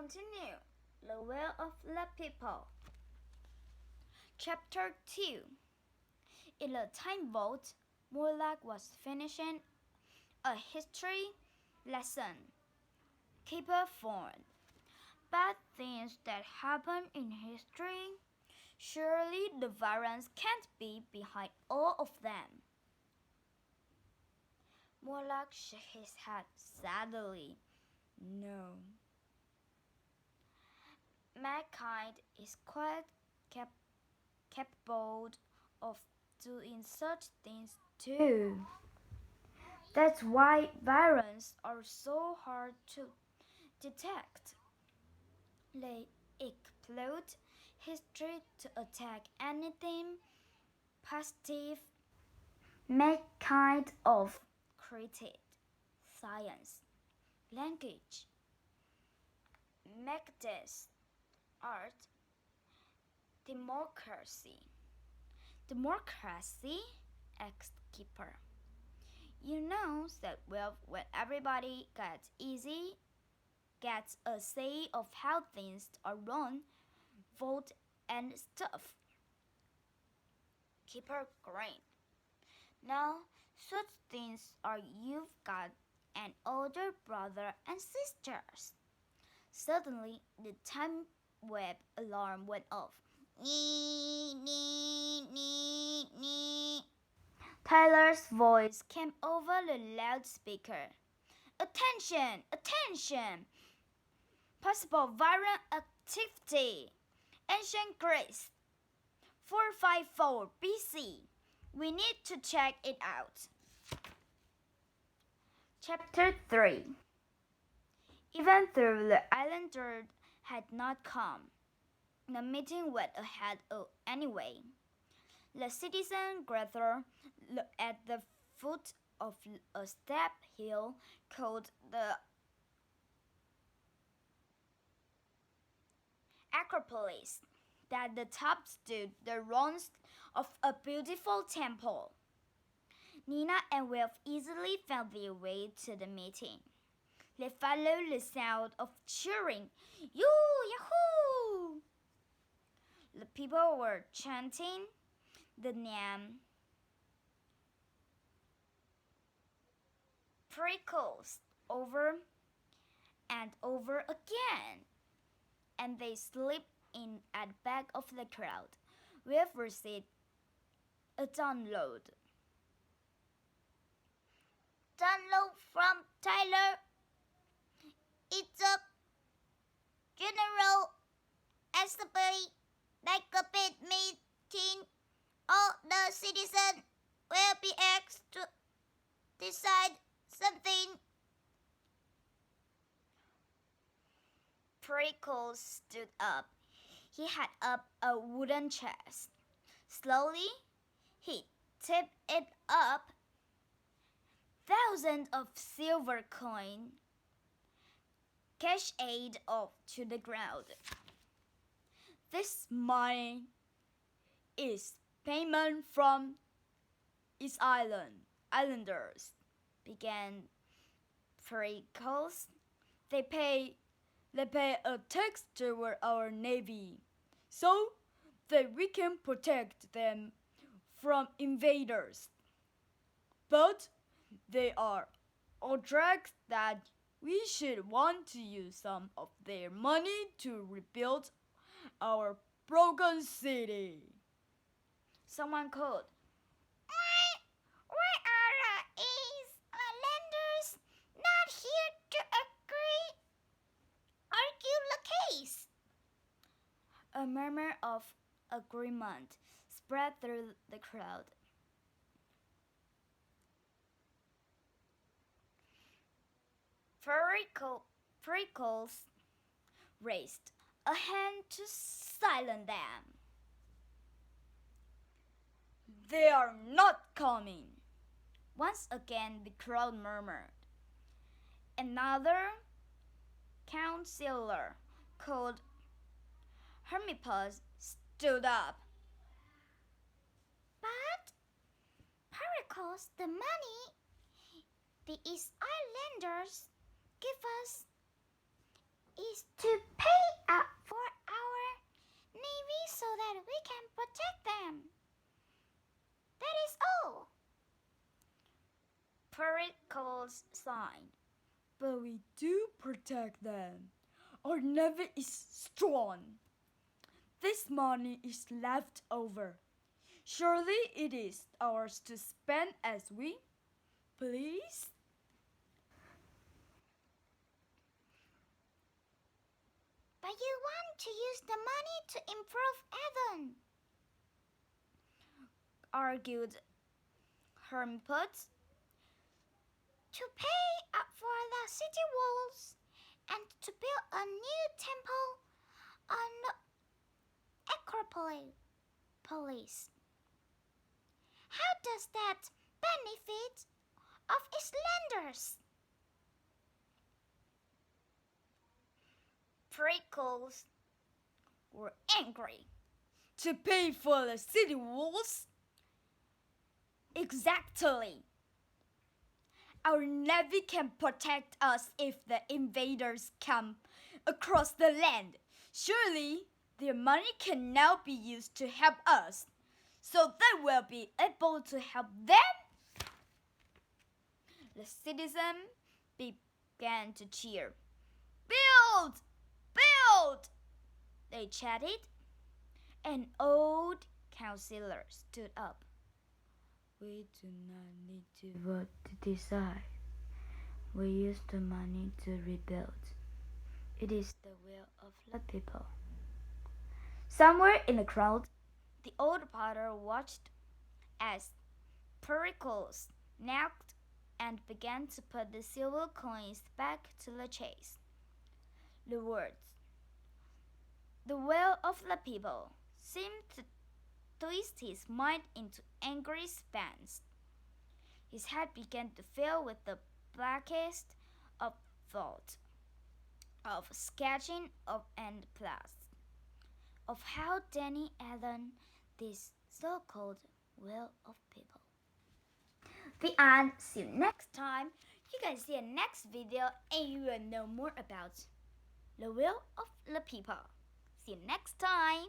continue. The Will of the People. Chapter 2. In the time vault, Morlock was finishing a history lesson. Keeper phoned. Bad things that happen in history. Surely the Varans can't be behind all of them. Morlock shook his head sadly. No. Mankind is quite capable of doing such things too. That's why Varans are so hard to detect. They exploit history to attack anything positive. Mankind of created science, language, methods, art, democracy. Democracy? Asked Keeper. You know that when everybody gets a say of how things are run, vote and stuff. Keeper grinned. Now, such things are you've got an older brother and sisters. Suddenly, the time web alarm went off. Nee, nee, nee, nee. Tyler's voice came over the loudspeaker. Attention! Attention! Possible Varan activity. Ancient Greece. 454 BC. We need to check it out. Chapter 3. Even though the islander had not come, the meeting went ahead anyway. The citizens gathered at the foot of a steep hill called the Acropolis. At the top stood the ruins of a beautiful temple. Nina and Wilf easily found their way to the meeting. They followed the sound of cheering. Yahoo! The people were chanting the name Prickles over and over again, and they slipped in at the back of the crowd. Wilf received a download. Download from Tyler. It's a general assembly, like a big meeting. All the citizens will be asked to decide something. Prickles stood up. He had up a wooden chest. Slowly, he tipped it up. Thousands of silver coins cascaded off to the ground. This money is payment from its islanders, began Prickles. They pay a tax toward our navy, so that we can protect them from invaders. But they are outraged that we should want to use some of their money to rebuild our broken city. Someone called. Why are these islanders not here to argue the case? A murmur of agreement spread through the crowd. Prickles raised a hand to silence them. They are not coming. Once again the crowd murmured. Another councillor called Hermippus stood up. But Prickles, the money the East Islanders give us is to kind, but we do protect them. Our navy is strong. This money is left over. Surely it is ours to spend as we please. But you want to use the money to improve heaven, argued Hermiput. to pay up for the city walls, and to build a new temple on the Acropolis. How does that benefit of Islanders? Prickles were angry. To pay for the city walls? Exactly. Our navy can protect us if the invaders come across the land. Surely their money can now be used to help us, so they will be able to help them. The citizens began to cheer. Build! Build! They chatted. An old councillor stood up. We do not need to vote to decide. We use the money to rebuild. It is the will of the people. Somewhere in the crowd, the old potter watched as Pericles knelt and began to put the silver coins back to the chest. The words, "the will of the people," seemed to twist his mind into angry spans. His head began to fill with the blackest of thought, of sketching of and plots, of how Danny Allen this so-called will of people. The end. See you next time. You can see the next video and you will know more about the will of the people. See you next time.